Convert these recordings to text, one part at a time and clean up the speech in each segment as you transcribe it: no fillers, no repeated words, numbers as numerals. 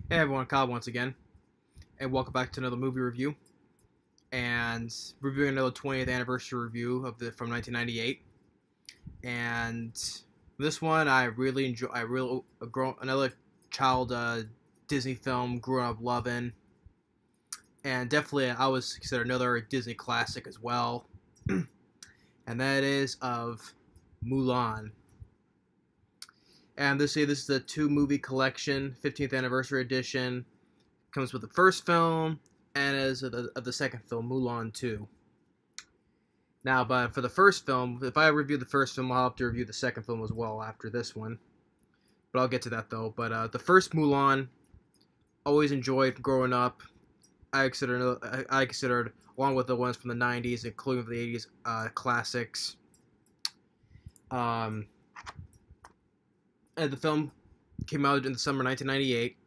Hey everyone, Kyle once again, and welcome back to another movie review, and reviewing another 20th anniversary review of the from 1998. And this one I really enjoy. Another child Disney film, grew up loving, and definitely I was considered another Disney classic as well, and that is of Mulan. And this is the two movie collection, 15th anniversary edition. Comes with the first film and as of the second film, Mulan 2. Now, but for the first film, if I review the first film, I'll have to review the second film as well after this one. But I'll get to that though. But the first Mulan, always enjoyed growing up. I considered along with the ones from the '90s, including the '80s classics. Um, and the film came out in the summer 1998.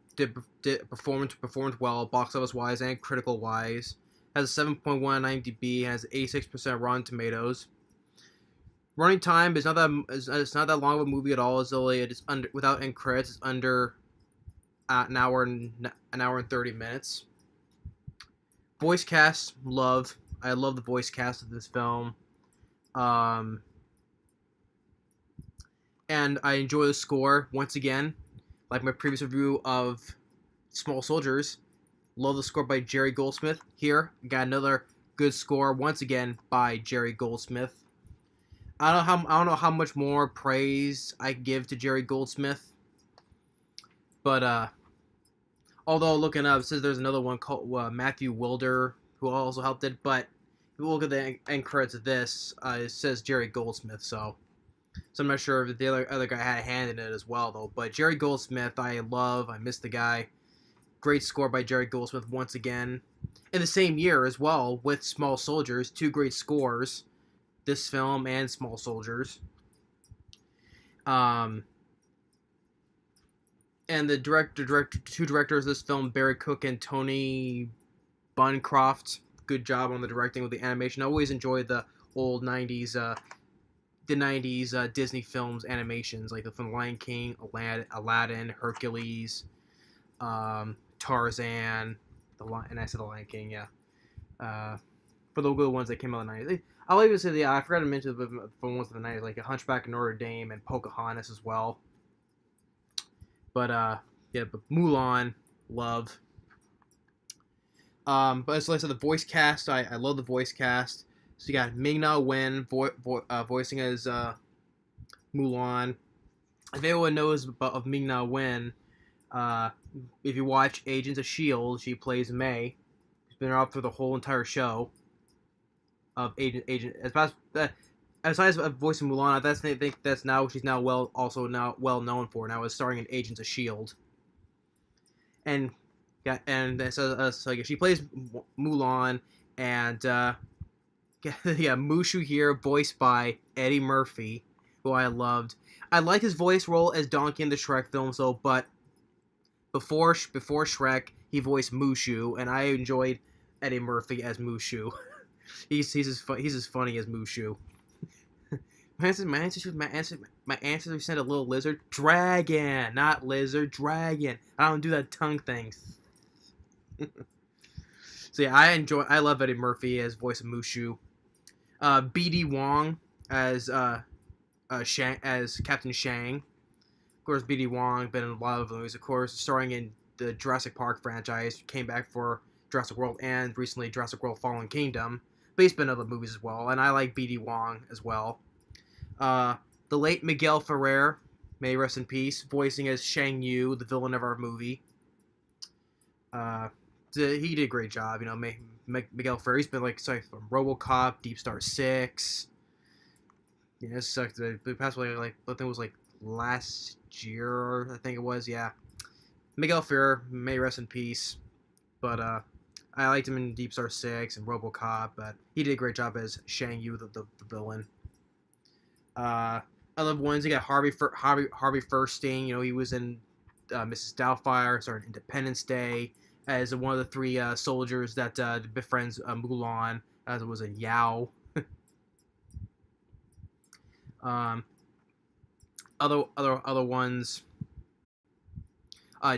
Performed well, box office wise and critical wise. Has a 7.1 on IMDb. Has 86% Rotten Tomatoes. Running time is not that it's not that long of a movie at all. It's under without end credits. It's under an hour and 30 minutes. Voice cast, love. I love the voice cast of this film. Um, and I enjoy the score once again. Like my previous review of Small Soldiers, love the score by Jerry Goldsmith. Here, got another good score once again by Jerry Goldsmith. I don't know how much more praise I can give to Jerry Goldsmith, but although looking up, it says there's another one called Matthew Wilder who also helped it. But if you look at the end credits of this, it says Jerry Goldsmith. So I'm not sure if the other guy had a hand in it as well though. But Jerry Goldsmith, I miss the guy. Great score by Jerry Goldsmith once again. In the same year as well with Small Soldiers, two great scores. This film and Small Soldiers. And the two directors of this film, Barry Cook and Tony Bancroft. Good job on the directing with the animation. I always enjoyed the old '90s, Disney films animations, like from Lion King, Aladdin, Hercules, Tarzan, and I said the Lion King, yeah. For the good ones that came out in the '90s. I'll even say I forgot to mention the ones of the '90s, like A Hunchback of Notre Dame and Pocahontas as well. But but Mulan, love. But as I said, the voice cast, I love the voice cast. So you got Ming-Na Wen voicing as Mulan. If anyone knows of Ming-Na Wen, if you watch Agents of S.H.I.E.L.D., she plays May. She's been up for the whole entire show of Agent. Aside of voicing Mulan, I think that's now she's now well known for. Now is starring in Agents of S.H.I.E.L.D. And so she plays Mulan, and Mushu here, voiced by Eddie Murphy, who I loved. I liked his voice role as Donkey in the Shrek films, though. But before Shrek, he voiced Mushu, and I enjoyed Eddie Murphy as Mushu. he's as funny as Mushu. My answers sent a little lizard. Dragon, not lizard, dragon. I don't do that tongue thing. So yeah, I love Eddie Murphy as voice of Mushu. B.D. Wong as as Captain Shang. Of course, B.D. Wong been in a lot of movies. Of course, starring in the Jurassic Park franchise. Came back for Jurassic World and recently Jurassic World: Fallen Kingdom. But he's been in other movies as well, and I like B.D. Wong as well. The late Miguel Ferrer, may rest in peace, voicing as Shang Yu, the villain of our movie. He did a great job. Miguel Ferrer. He's been from RoboCop, Deep Star 6. Yeah, it sucked. It passed away I think it was last year. I think it was. Yeah, Miguel Ferrer, may rest in peace. But I liked him in Deep Star 6 and RoboCop. But he did a great job as Shang Yu, the villain. Other ones, you got Harvey Fierstein. He was in Mrs. Doubtfire, starring Independence Day, as one of the three soldiers that befriends Mulan, as it was a Yao. Other ones,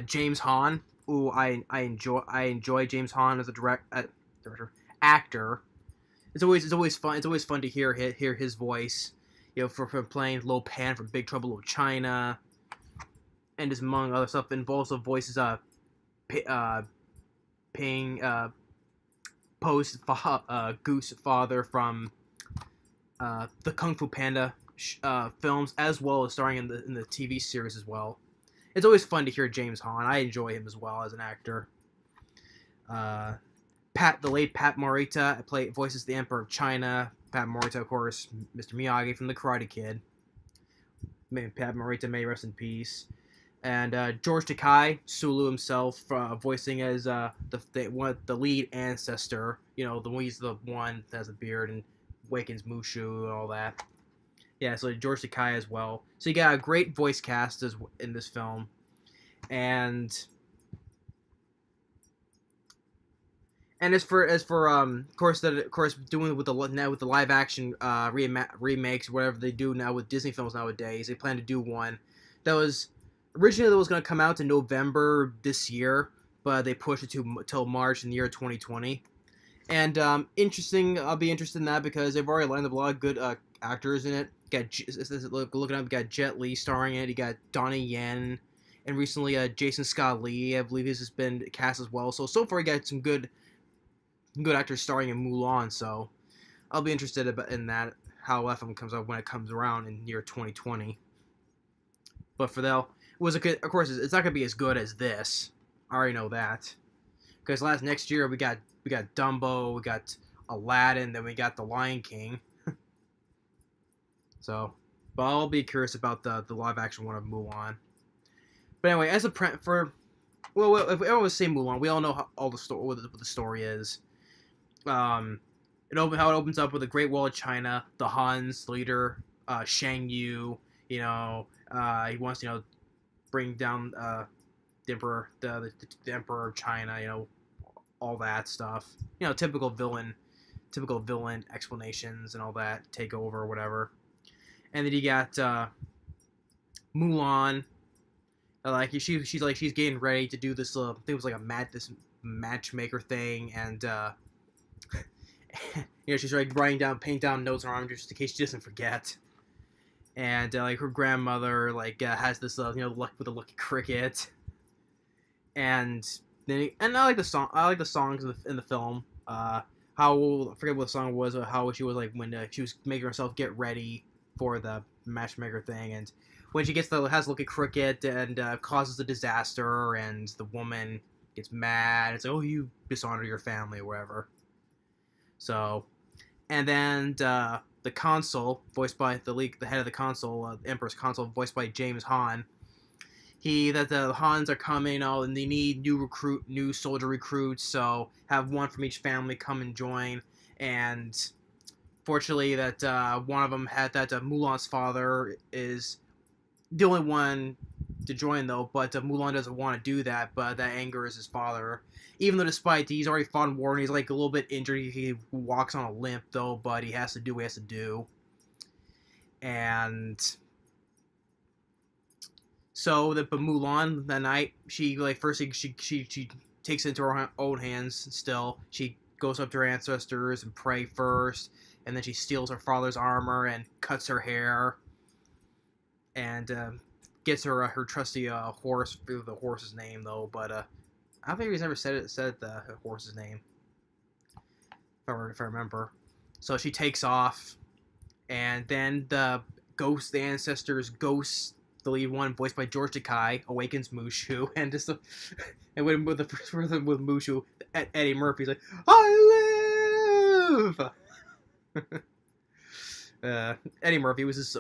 James Hahn ooh, I enjoy James Hahn as a director actor. It's always fun. It's always fun to hear his voice. For playing Lo Pan from Big Trouble in China, and just among other stuff, and also voices Ping Poe's Goose father from the Kung Fu Panda films, as well as starring in the TV series as well. It's always fun to hear James Hahn. I enjoy him as well as an actor. Uh, the late Pat Morita voices the Emperor of China. Pat Morita, of course, Mr. Miyagi from The Karate Kid. Pat Morita, may rest in peace. And George Takei, Sulu himself, voicing as the lead ancestor. He's the one that has a beard and wakens Mushu and all that. Yeah, so George Takei as well. So you got a great voice cast in this film, and as for of course doing with the live action remakes, whatever they do now with Disney films nowadays, they plan to do one that was originally going to come out in November this year, but they pushed it till March in the year 2020. And interesting, I'll be interested in that because they've already lined up a lot of good actors in it. Looking up, you got Jet Li starring in it. You got Donnie Yen, and recently Jason Scott Lee, I believe, has been cast as well. So far, you got some good actors starring in Mulan. So I'll be interested in that, how FM comes out when it comes around in year 2020. But for that, of course, it's not gonna be as good as this. I already know that, because next year we got Dumbo, we got Aladdin, then we got The Lion King. So, but I'll be curious about the live action one of Mulan. But anyway, if everyone was saying Mulan, we all know what the story is. How it opens up with the Great Wall of China, the Han's leader, Shang Yu. He wants to bring down the emperor, the emperor of China. All that stuff. Typical villain explanations and all that. Take over or whatever. And then you got Mulan. She's getting ready to do this. I think it was like this matchmaker thing, and she's like painting down notes on her arm just in case she doesn't forget. And her grandmother has this luck with the lucky cricket. And I like the song. I like the songs in the film. How I forget what the song was, or how she was when she was making herself get ready for the matchmaker thing, and when she has lucky cricket and causes a disaster, and the woman gets mad. It's like, oh, you dishonor your family or whatever. So, and then the consul, voiced by the head of the consul, the Emperor's consul, voiced by James Hahn. That the Hans are coming, and they need new soldier recruits, so have one from each family come and join. And fortunately, that one of them had Mulan's father is the only one to join, though. But Mulan doesn't want to do that, but that angers his father. Even though, despite he's already fought in war and he's a little bit injured, he walks on a limp, though. But he has to do what he has to do. And so but Mulan that night, she she takes it into her own hands. Still, she goes up to her ancestors and pray first, and then she steals her father's armor and cuts her hair, and gets her trusty horse. The horse's name though, but I don't think he's ever said the horse's name, if I remember. So she takes off, and then the ancestors ghost. The lead one, voiced by George Takei, awakens Mushu, and with the first rhythm with Mushu, Eddie Murphy's like, "I live." Eddie Murphy was just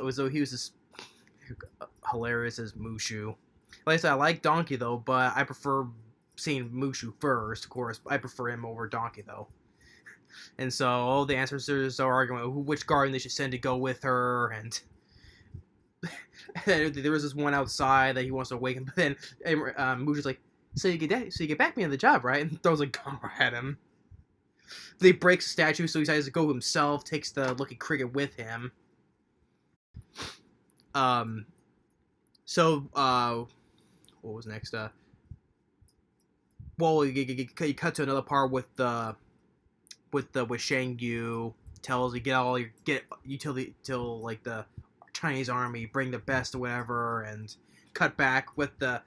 hilarious as Mushu. Like I said, I like Donkey though, but I prefer seeing Mushu first. Of course, I prefer him over Donkey though. And so all the ancestors are arguing which guardian they should send to go with her, and there was this one outside that he wants to awaken, but then Mushu's like, so you get back me on the job, right? And throws a gun at him. They break the statue, so he decides to go himself, takes the lucky cricket with him. What was next? well, you cut to another part with Shang Yu tells you get you till like the Chinese army bring the best or whatever, and cut back with the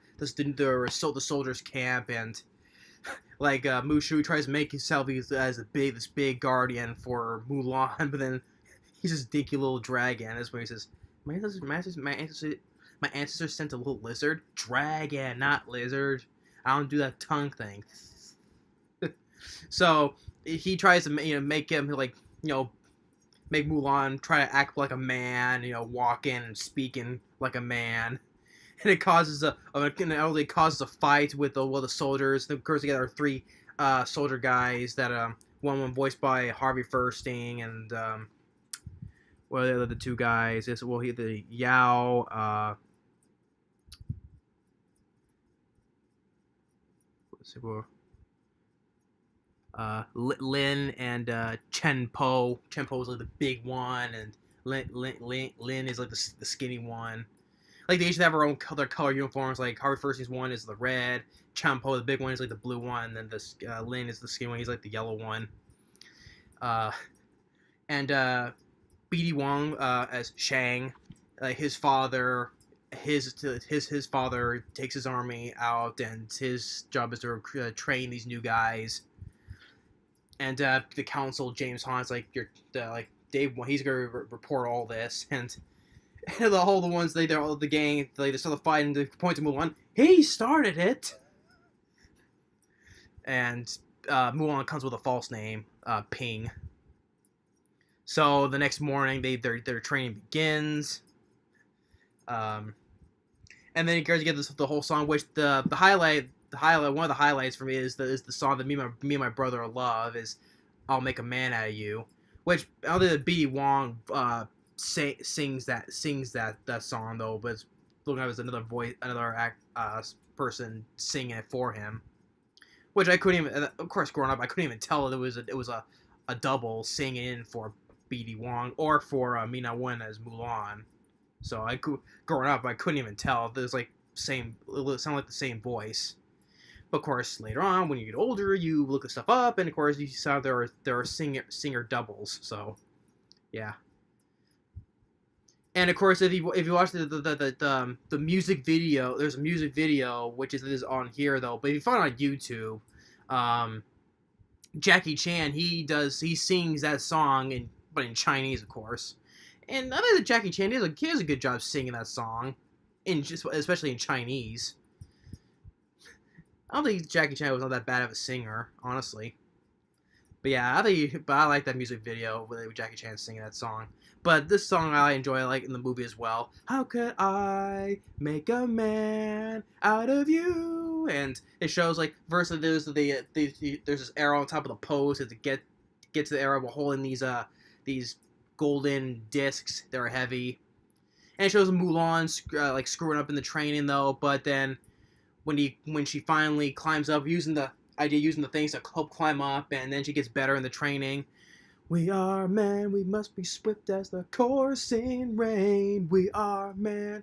soldiers camp, and like Mushu tries to make himself as this big guardian for Mulan, but then he's this dinky little dragon. That's where he says, my ancestors sent a little lizard, dragon, not lizard. I don't do that tongue thing. So he tries to make him make Mulan try to act like a man, walking and speaking like a man, and it causes a fight with the soldiers. Of course, together are three soldier guys that one voiced by Harvey Fierstein, and what are the other two guys? The Yao. Let's see, Lin and Chen Po. Chen Po is like the big one, and Lin is like the skinny one. Like they each have their color uniforms. Like Harvey Fierstein's one is the red, Chen Po the big one is like the blue one, and then Lin is the skinny one. He's like the yellow one. And BD Wong as Shang, his father. His father takes his army out, and his job is to train these new guys. And the council, James Han's like Dave. He's gonna report all this, and the ones they're all the gang. They start the fight, and they point to Mulan. He started it. And Mulan comes with a false name, Ping. So the next morning, their training begins. And then you guys get the whole song, which the highlight, one of the highlights for me is the song that me and my brother love is "I'll Make a Man Out of You," which other than B Wong sings that song though, but it's looking like it was another person singing it for him, which I couldn't even. Of course, growing up, I couldn't even tell it was a double singing in for B.D. Wong or for Ming-Na Wen as Mulan. So growing up, I couldn't even tell. There's it sounded like the same voice. But of course, later on, when you get older, you look the stuff up, and of course, you saw there are singer doubles. So, yeah. And of course, if you watch the music video, there's a music video which is on here though. But if you find it on YouTube, Jackie Chan he sings that song but in Chinese, of course. And I think that Jackie Chan he does a good job singing that song, especially in Chinese. I don't think Jackie Chan was not that bad of a singer, honestly. But yeah, I like that music video with Jackie Chan singing that song. But this song I enjoy, like in the movie as well. How could I make a man out of you? And it shows first there's this arrow on top of the post to get to the arrow while holding these golden discs that are heavy. And it shows Mulan screwing up in the training though. But then when she finally climbs up using the things to help climb up, and then she gets better in the training. We are men, we must be swift as the coursing rain. We are men.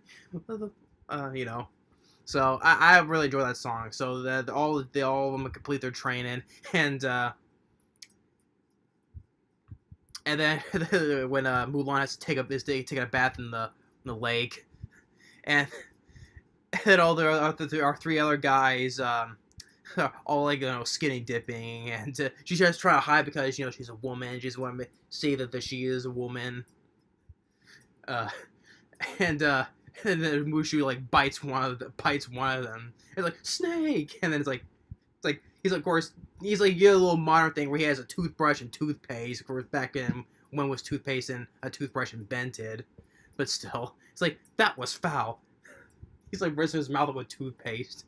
So I really enjoy that song. So that all of them complete their training, and then when Mulan has to take a bath in the lake, and all our three other guys all skinny dipping, and she's just trying to hide because she's a woman. She just want to say that she is a woman. And then Mushu bites one of them. It's like snake, and then it's like he's of course he's you get a little modern thing where he has a toothbrush and toothpaste. Of course, back in when was toothpaste and a toothbrush invented, but still, it's that was foul. He's rinsing his mouth with toothpaste.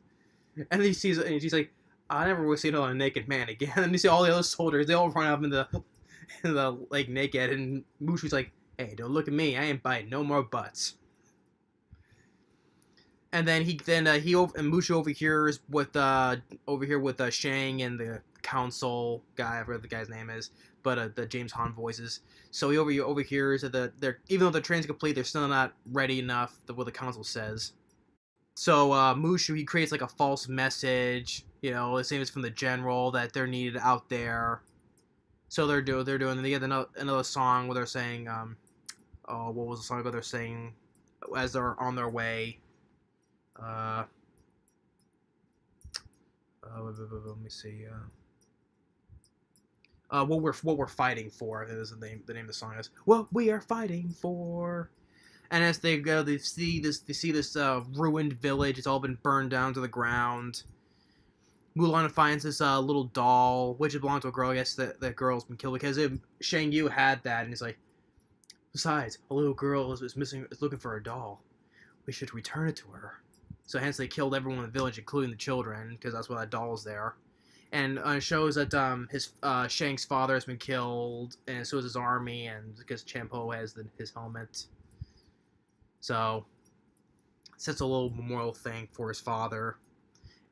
And then he sees it, and she's like, I never will see another naked man again. And you see all the other soldiers, they all run up in the lake naked, and Mushu's like, hey, don't look at me, I ain't biting no more butts. And then Mushu overhears with Shang and the council guy, whatever the guy's name is, but the James Han voices. So he overhears that they're even though the train's complete, they're still not ready enough. What the council says. So Mushu, he creates like a false message. The same as from the general that they're needed out there. So they're doing. They get another song where they're saying, oh, what was the song that they're saying as they're on their way? Let me see. What we're fighting for is the name of the song is what we are fighting for. And as they go, they see this ruined village. It's all been burned down to the ground. Mulan finds this little doll, which belonged to a girl. I guess that girl's been killed because Shang Yu had that, and he's like, besides, a little girl is missing, is looking for a doll. We should return it to her. So hence they killed everyone in the village, including the children, because that's why that doll's there. And it shows that Shang's father has been killed, and so is his army, and because Champo has his helmet. So sets a little memorial thing for his father.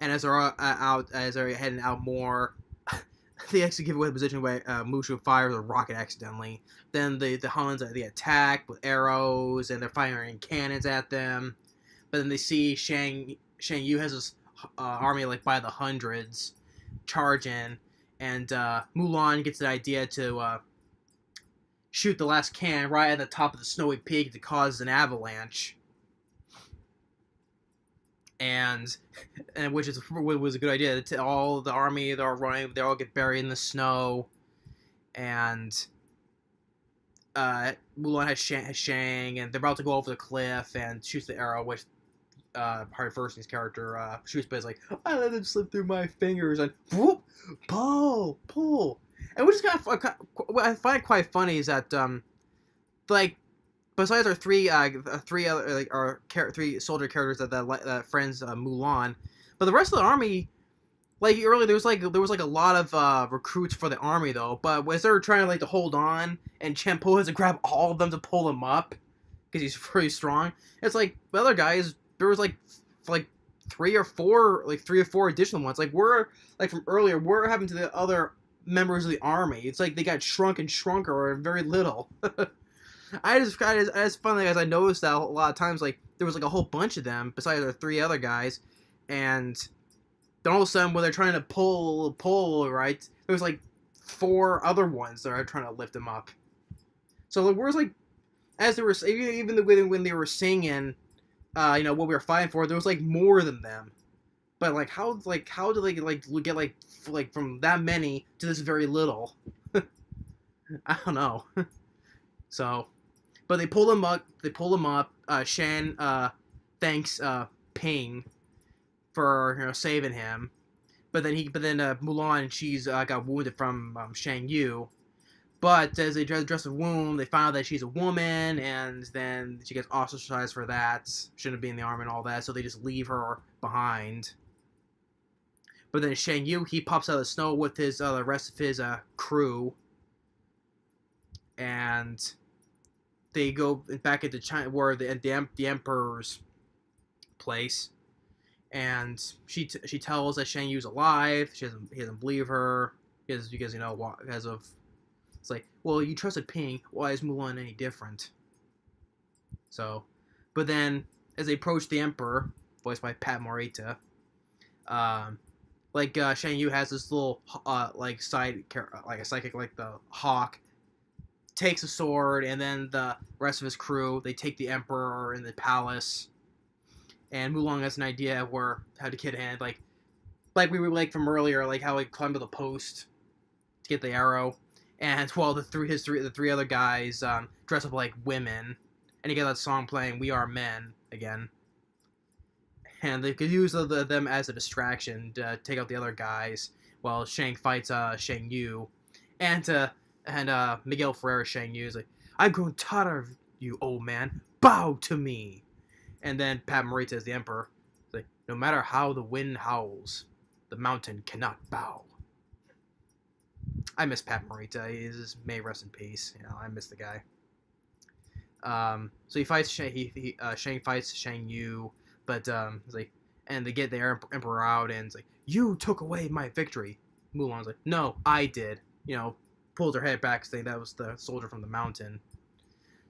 And as they're heading out more, they actually give away the position where Mushu fires a rocket accidentally. Then the Huns they attack with arrows, and they're firing cannons at them. But then they see Shang Yu has his army like by the hundreds charge in, and Mulan gets the idea to shoot the last cannon right at the top of the snowy peak to cause an avalanche. And which was a good idea. All the army, they're all running, they all get buried in the snow, and Mulan has Shang, and they're about to go over the cliff and shoots the arrow, which Harvey Fierstein's character shoots, but it's like, I let it slip through my fingers, and whoop, pull. And which is kind of what I find quite funny is that like, besides our three other three soldier characters that friends Mulan, but the rest of the army, like earlier there was like a lot of recruits for the army though. But as they're trying to hold on, and Champo has to grab all of them to pull them up because he's pretty strong. It's like the other guys, there was like three or four additional ones. Like we're like from earlier, we're having to the other members of the army. It's like they got shrunk and shrunker or very little. I just funny as I noticed that a lot of times, like there was like a whole bunch of them besides the three other guys, and then all of a sudden when they're trying to pull right, there was like four other ones that are trying to lift them up. So like where's like as they were even when they were singing, what we were fighting for, there was like more than them. But like how do they get like from that many to this very little? I don't know. So. But they pull him up. Shan thanks Ping for saving him. But then Mulan, she's got wounded from Shang Yu. But as they address the wound, they find out that she's a woman, and then she gets ostracized for that. Shouldn't be in the army and all that, so they just leave her behind. But then Shang Yu, he pops out of the snow with his the rest of his crew, and they go back into China, where the emperor's place, and she tells that Shang Yu's alive. He doesn't believe her because it's like, well, you trusted Ping. Why is Mulan any different? So, but then as they approach the emperor, voiced by Pat Morita, Shang Yu has this little side like a psychic, like the hawk, takes a sword, and then the rest of his crew, they take the emperor in the palace, and Mulan has an idea of how to get in, like we were like from earlier, like how he climbed to the post to get the arrow, and while the three other guys dress up like women, and you get that song playing, "We Are Men" again, and they could use them as a distraction to take out the other guys while Shang fights Shang Yu, and Miguel Ferrer Shang Yu is like, I've grown tired of you, old man. Bow to me. And then Pat Morita is the emperor. He's like, no matter how the wind howls, the mountain cannot bow. I miss Pat Morita. May rest in peace. I miss the guy. So he fights Shang fights Shang Yu, but he's like, and they get the emperor out, and it's like, you took away my victory. Mulan's like, no, I did. Pulls her head back, saying that was the soldier from the mountain.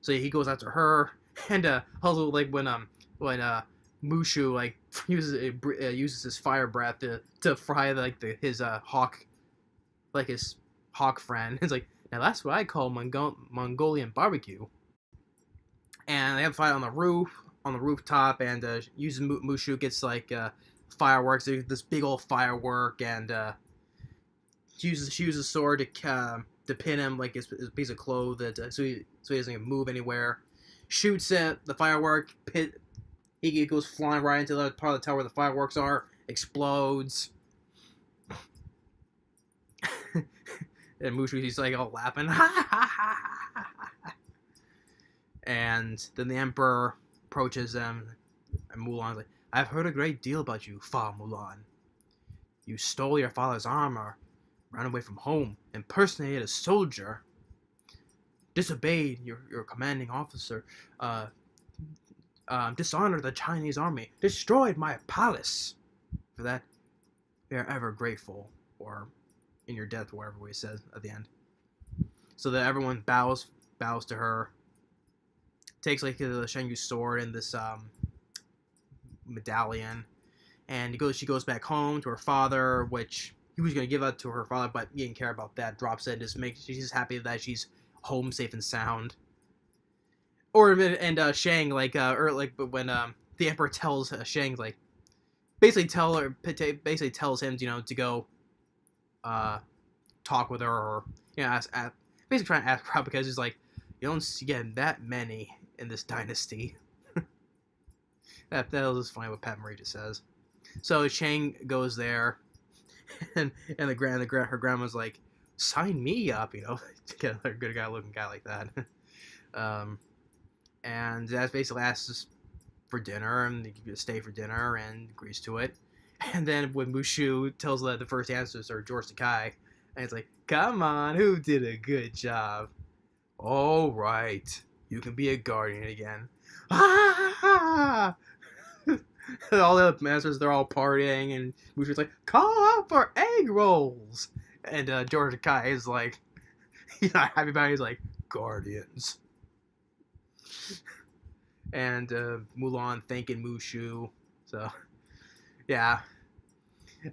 So he goes after her, and also like when Mushu like uses his fire breath to fry his hawk friend. It's like, now that's what I call Mongolian barbecue. And they have a fight on the rooftop, and Mushu gets fireworks. There's this big old firework, and she uses a sword to pin him like his piece of cloth so he doesn't move anywhere. Shoots it, the firework pit. He goes flying right into the part of the tower where the fireworks are. Explodes. And Mushu's like all laughing. And then the Emperor approaches them, and Mulan's like, I've heard a great deal about you, Fa Mulan. You stole your father's armor, ran away from home, impersonated a soldier, disobeyed your commanding officer, dishonored the Chinese army, destroyed my palace. For that, we are ever grateful, or in your death, whatever he says at the end. So that everyone bows to her, takes the Shenyu sword and this medallion, and she goes back home to her father, which he was going to give that to her father, but he didn't care about that. Drops it, she's just happy that she's home safe and sound. Shang but when the Emperor tells Shang basically tells him to go talk with her, or basically trying to ask her out, because he's like, you don't get that many in this dynasty. that was just funny what Pat Morita says. So Shang goes there, and her grandma's like, sign me up, to get another good guy looking guy like that. And that's basically asks for dinner, and they stay for dinner, and agrees to it. And then when Mushu tells the first answers are George Takei, and it's like, come on, who did a good job? All right, you can be a guardian again. Ah! All the other masters, they're all partying, and Mushu's like, call out for egg rolls. And George Takei is like, he's not happy about it. He's like, guardians. And Mulan thanking Mushu. So, yeah.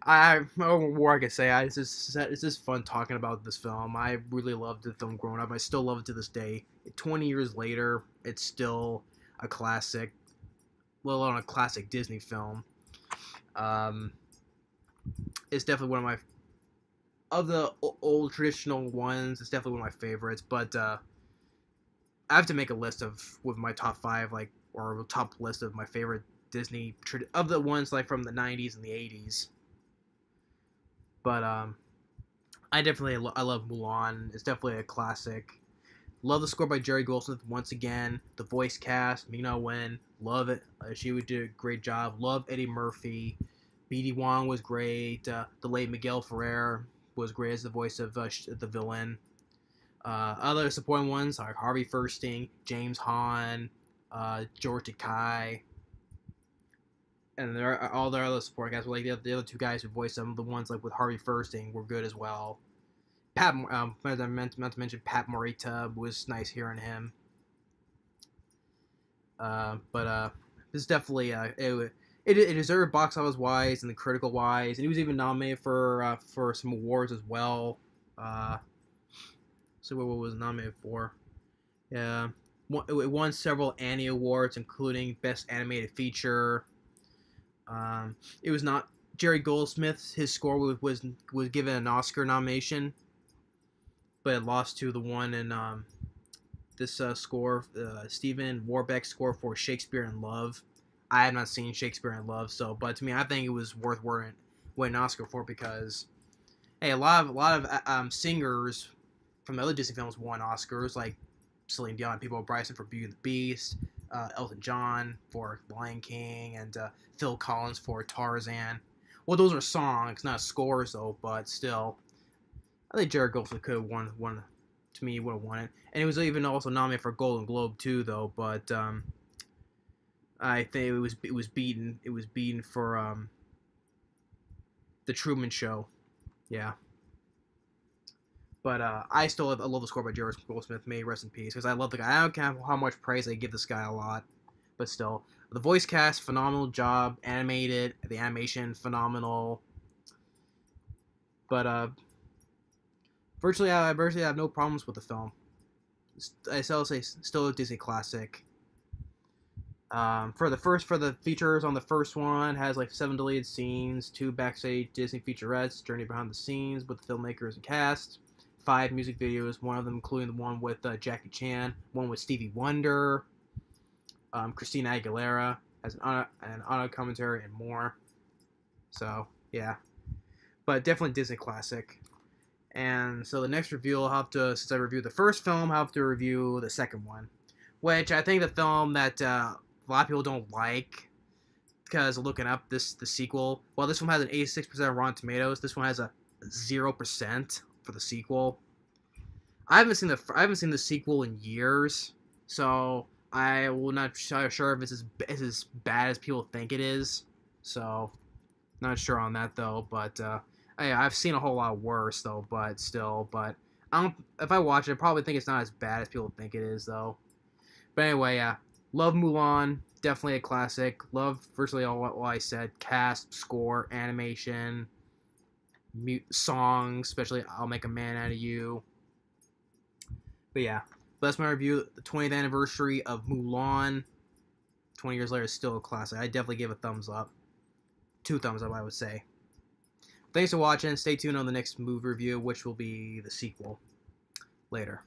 I don't know more I can say. It's just fun talking about this film. I really loved the film growing up. I still love it to this day. 20 years later, it's still a classic, let alone a classic Disney film. It's definitely one of my, of the old traditional ones, it's definitely one of my favorites. But I have to make a list with my top 5, or a top list of my favorite Disney of the ones from the 90s and the 80s. But I love Mulan. It's definitely a classic. Love the score by Jerry Goldsmith once again. The voice cast, Ming-Na Wen, love it. She would do a great job. Love Eddie Murphy. B.D. Wong was great. The late Miguel Ferrer was great as the voice of the villain. Other supporting ones are Harvey Fierstein, James Hahn, George Takei, and there are all the other supporting guys. The other two guys who voiced them, the ones with Harvey Fierstein, were good as well. As I meant to mention, Pat Morita was nice hearing him. But this is definitely it deserved box office wise and the critical wise, and he was even nominated for some awards as well. So what was it nominated for? Yeah, it won several Annie Awards, including Best Animated Feature. It was not Jerry Goldsmith. His score was given an Oscar nomination, but it lost to the one in this score, Stephen Warbeck's score for Shakespeare in Love. I have not seen Shakespeare in Love, but to me, I think it was worth winning an Oscar for, because a lot of singers from the other Disney films won Oscars, like Celine Dion, People Bryson for Beauty and the Beast, Elton John for Lion King, and Phil Collins for Tarzan. Well, those are songs, not scores, though, but still. I think Jared Goldsmith could have won. To me, would have won it. And it was even also nominated for Golden Globe, too, though, but I think it was beaten. It was beaten for The Truman Show. Yeah. But I love the score by Jared Goldsmith. May he rest in peace, because I love the guy. I don't care how much praise I give this guy a lot, but still. The voice cast, phenomenal job. Animated, the animation, phenomenal. But virtually I have no problems with the film. I still say still a Disney classic. For the features on the first one, has like 7 deleted scenes, 2 backstage Disney featurettes, journey behind the scenes with the filmmakers and cast, 5 music videos, one of them including the one with Jackie Chan, one with Stevie Wonder, Christina Aguilera has an auto commentary and more. So yeah, but definitely Disney classic. And so the next review I'll have to, since I reviewed the first film, I'll have to review the second one, which I think the film that a lot of people don't like, because looking up the sequel, well, this one has an 86% Rotten Tomatoes. This one has a 0% for the sequel. I haven't seen the sequel in years, so I will not sure if it's as bad as people think it is. So not sure on that though, but I've seen a whole lot worse though. But still, if I watch it, I probably think it's not as bad as people think it is though. But anyway, yeah, love Mulan, definitely a classic. Love virtually all what I said: cast, score, animation, songs, especially "I'll Make a Man Out of You." But yeah, that's my review. The 20th anniversary of Mulan. 20 years later, is still a classic. I definitely give a thumbs up. 2 thumbs up, I would say. Thanks for watching. Stay tuned on the next movie review, which will be the sequel. Later.